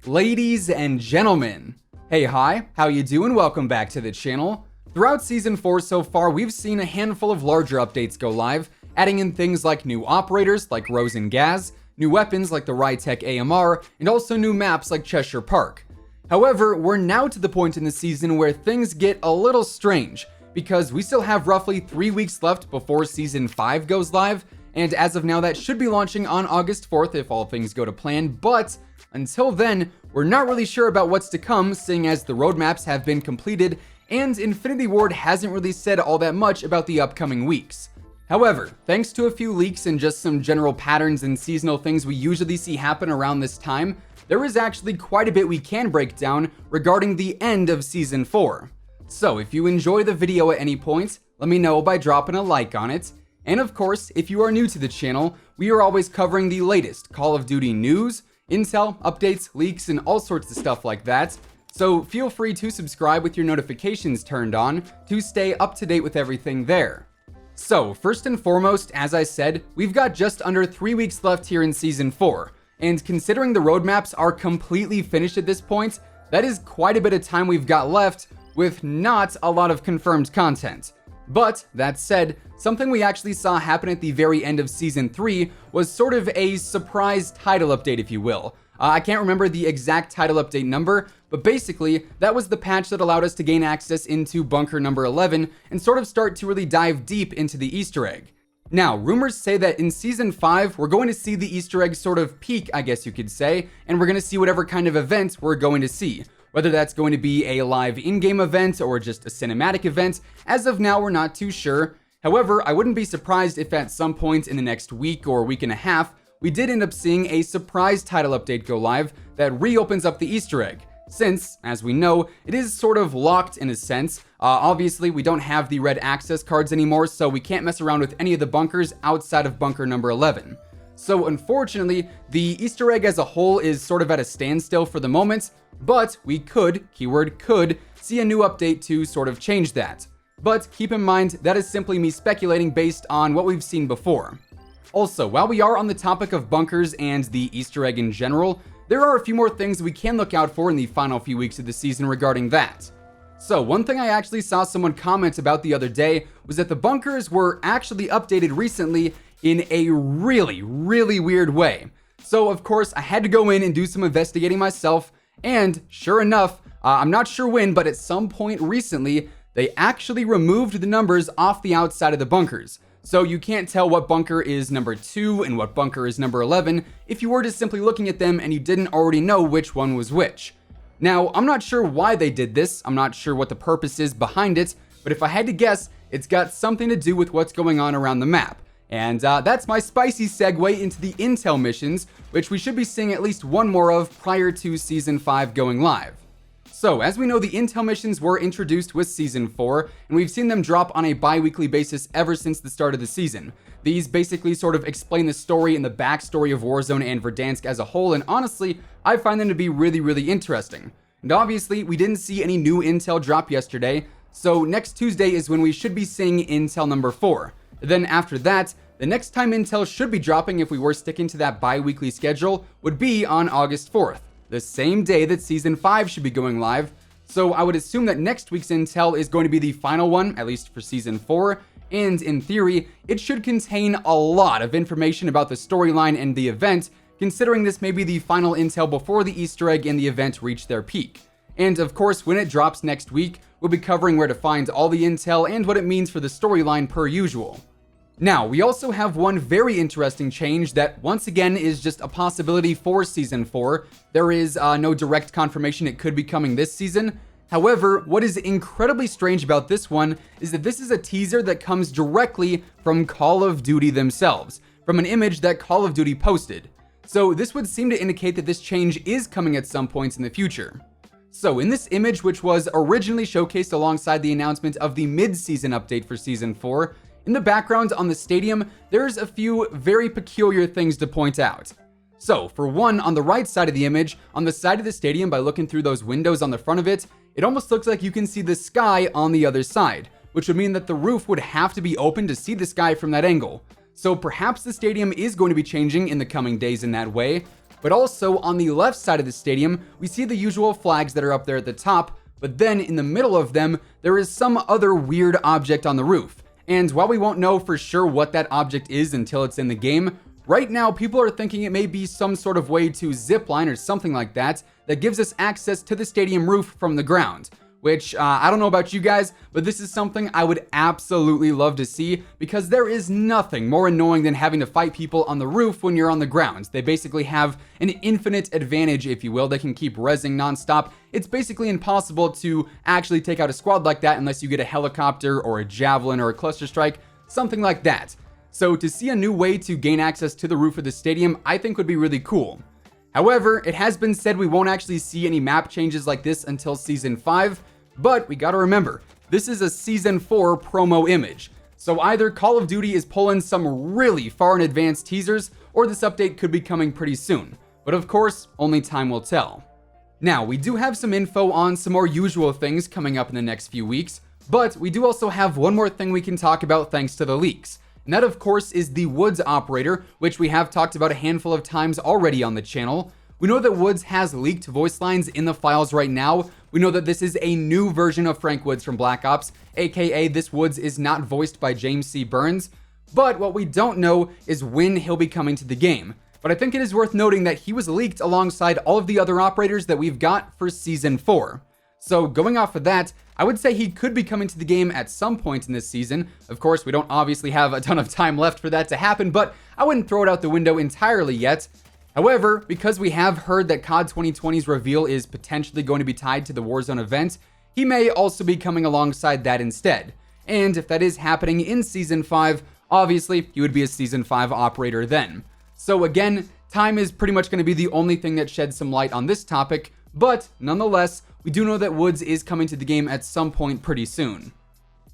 Ladies and gentlemen, hey, hi, how you doing? Welcome back to the channel. Throughout Season 4 so far, we've seen a handful of larger updates go live, adding in things like new operators like Rose and Gaz, new weapons like the Rytech AMR, and also new maps like Cheshire Park. However, we're now to the point in the season where things get a little strange, because we still have roughly 3 weeks left before Season 5 goes live, and as of now that should be launching on August 4th if all things go to plan, but until then, we're not really sure about what's to come, seeing as the roadmaps have been completed and Infinity Ward hasn't really said all that much about the upcoming weeks. However, thanks to a few leaks and just some general patterns and seasonal things we usually see happen around this time, there is actually quite a bit we can break down regarding the end of Season 4. So if you enjoy the video at any point, let me know by dropping a like on it. And of course, if you are new to the channel, we are always covering the latest Call of Duty news, intel, updates, leaks, and all sorts of stuff like that. So feel free to subscribe with your notifications turned on to stay up to date with everything there. So first and foremost, as I said, we've got just under 3 weeks left here in Season 4. And considering the roadmaps are completely finished at this point, that is quite a bit of time we've got left with not a lot of confirmed content. But that said, something we actually saw happen at the very end of Season 3 was sort of a surprise title update, if you will. I can't remember the exact title update number, but basically, that was the patch that allowed us to gain access into bunker number 11 and sort of start to really dive deep into the Easter egg. Now, rumors say that in Season 5, we're going to see the Easter egg sort of peak, I guess you could say, and we're going to see whatever kind of event we're going to see. Whether that's going to be a live in-game event or just a cinematic event, as of now we're not too sure. However, I wouldn't be surprised if at some point in the next week or week and a half, we did end up seeing a surprise title update go live that reopens up the Easter egg. Since, as we know, it is sort of locked in a sense. Obviously, we don't have the red access cards anymore, so we can't mess around with any of the bunkers outside of bunker number 11. So unfortunately, the Easter egg as a whole is sort of at a standstill for the moment, but we could, keyword could, see a new update to sort of change that. But keep in mind, that is simply me speculating based on what we've seen before. Also, while we are on the topic of bunkers and the Easter egg in general, there are a few more things we can look out for in the final few weeks of the season regarding that. So one thing I actually saw someone comment about the other day was that the bunkers were actually updated recently in a really weird way. So of course, I had to go in and do some investigating myself, and sure enough, I'm not sure when, but at some point recently, they actually removed the numbers off the outside of the bunkers. So you can't tell what bunker is number 2 and what bunker is number 11 if you were just simply looking at them and you didn't already know which one was which. Now, I'm not sure why they did this, I'm not sure what the purpose is behind it, but if I had to guess, it's got something to do with what's going on around the map. And that's my spicy segue into the intel missions, which we should be seeing at least one more of prior to Season 5 going live. So, as we know, the intel missions were introduced with Season 4, and we've seen them drop on a bi-weekly basis ever since the start of the season. These basically sort of explain the story and the backstory of Warzone and Verdansk as a whole, and honestly, I find them to be really interesting. And obviously, we didn't see any new intel drop yesterday, so next Tuesday is when we should be seeing intel number 4. Then after that, the next time intel should be dropping if we were sticking to that bi-weekly schedule would be on August 4th, the same day that Season 5 should be going live. So I would assume that next week's intel is going to be the final one, at least for Season 4, and in theory, it should contain a lot of information about the storyline and the event, considering this may be the final intel before the Easter egg and the event reach their peak. And of course, when it drops next week, we'll be covering where to find all the intel and what it means for the storyline per usual. Now, we also have one very interesting change that once again is just a possibility for Season 4. There is no direct confirmation it could be coming this season. However, what is incredibly strange about this one is that this is a teaser that comes directly from Call of Duty themselves, from an image that Call of Duty posted. So this would seem to indicate that this change is coming at some points in the future. So in this image, which was originally showcased alongside the announcement of the mid-season update for Season 4, in the background on the stadium, there's a few very peculiar things to point out. So, for one, on the right side of the image, on the side of the stadium by looking through those windows on the front of it, it almost looks like you can see the sky on the other side, which would mean that the roof would have to be open to see the sky from that angle. So perhaps the stadium is going to be changing in the coming days in that way. But also on the left side of the stadium, we see the usual flags that are up there at the top, but then in the middle of them, there is some other weird object on the roof. And while we won't know for sure what that object is until it's in the game, right now people are thinking it may be some sort of way to zipline or something like that gives us access to the stadium roof from the ground. Which, I don't know about you guys, but this is something I would absolutely love to see, because there is nothing more annoying than having to fight people on the roof when you're on the ground. They basically have an infinite advantage, if you will. They can keep rezzing nonstop. It's basically impossible to actually take out a squad like that unless you get a helicopter or a javelin or a cluster strike, something like that. So to see a new way to gain access to the roof of the stadium, I think would be really cool. However, it has been said we won't actually see any map changes like this until Season 5, but we gotta remember, this is a Season 4 promo image. So either Call of Duty is pulling some really far in advance teasers, or this update could be coming pretty soon. But of course, only time will tell. Now, we do have some info on some more usual things coming up in the next few weeks, but we do also have one more thing we can talk about thanks to the leaks. And that, of course, is the Woods operator, which we have talked about a handful of times already on the channel. We know that Woods has leaked voice lines in the files right now. We know that this is a new version of Frank Woods from Black Ops, aka this Woods is not voiced by James C. Burns. But what we don't know is when he'll be coming to the game. But I think it is worth noting that he was leaked alongside all of the other operators that we've got for Season 4. So going off of that, I would say he could be coming to the game at some point in this season. Of course, we don't obviously have a ton of time left for that to happen, but I wouldn't throw it out the window entirely yet. However, because we have heard that COD 2020's reveal is potentially going to be tied to the Warzone event, he may also be coming alongside that instead. And if that is happening in Season 5, obviously he would be a Season 5 operator then. So again, time is pretty much going to be the only thing that sheds some light on this topic, but nonetheless, we do know that Woods is coming to the game at some point pretty soon.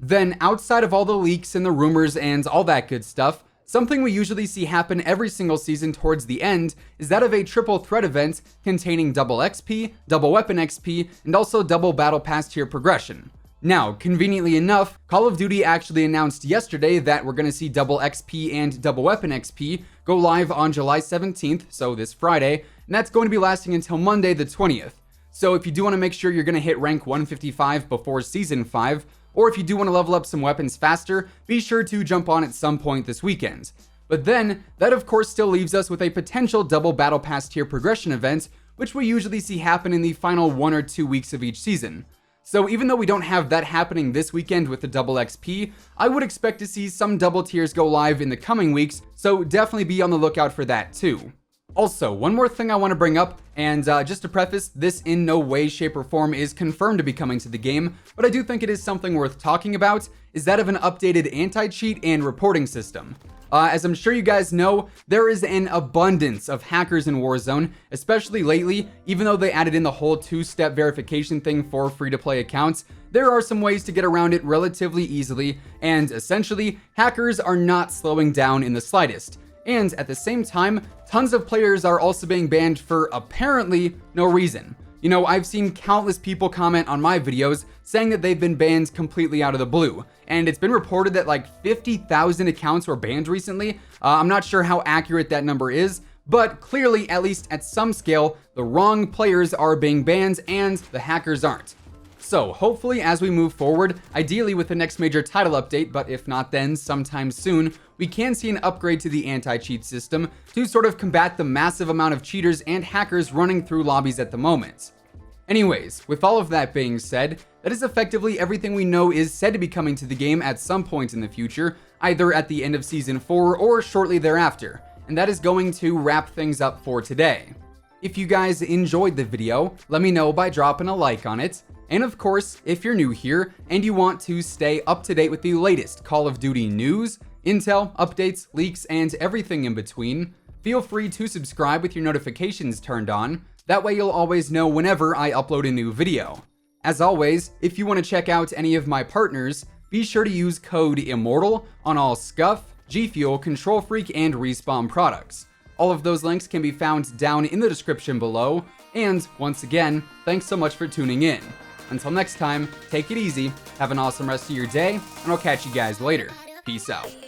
Then, outside of all the leaks and the rumors and all that good stuff, something we usually see happen every single season towards the end is that of a triple threat event containing double XP, double weapon XP, and also double battle pass tier progression. Now, conveniently enough, Call of Duty actually announced yesterday that we're going to see double XP and double weapon XP go live on July 17th, so this Friday, and that's going to be lasting until Monday the 20th. So if you do want to make sure you're going to hit rank 155 before Season 5, or if you do want to level up some weapons faster, be sure to jump on at some point this weekend. But then, that of course still leaves us with a potential double battle pass tier progression event, which we usually see happen in the final 1 or 2 weeks of each season. So even though we don't have that happening this weekend with the double XP, I would expect to see some double tiers go live in the coming weeks, so definitely be on the lookout for that too. Also, one more thing I want to bring up, and just to preface, this in no way, shape, or form is confirmed to be coming to the game, but I do think it is something worth talking about, is that of an updated anti-cheat and reporting system. As I'm sure you guys know, there is an abundance of hackers in Warzone, especially lately. Even though they added in the whole 2-step verification thing for free-to-play accounts, there are some ways to get around it relatively easily, and essentially, hackers are not slowing down in the slightest. And at the same time, tons of players are also being banned for apparently no reason. You know, I've seen countless people comment on my videos saying that they've been banned completely out of the blue. And it's been reported that like 50,000 accounts were banned recently. I'm not sure how accurate that number is, but clearly, at least at some scale, the wrong players are being banned and the hackers aren't. So hopefully as we move forward, ideally with the next major title update, but if not then sometime soon, we can see an upgrade to the anti-cheat system to sort of combat the massive amount of cheaters and hackers running through lobbies at the moment. Anyways, with all of that being said, that is effectively everything we know is said to be coming to the game at some point in the future, either at the end of Season 4 or shortly thereafter, and that is going to wrap things up for today. If you guys enjoyed the video, let me know by dropping a like on it. And of course, if you're new here and you want to stay up to date with the latest Call of Duty news, intel, updates, leaks, and everything in between, feel free to subscribe with your notifications turned on. That way you'll always know whenever I upload a new video. As always, if you want to check out any of my partners, be sure to use code IMMORTAL on all Scuff, G Fuel, Control Freak, and Respawn products. All of those links can be found down in the description below. And once again, thanks so much for tuning in. Until next time, take it easy, have an awesome rest of your day, and I'll catch you guys later. Peace out.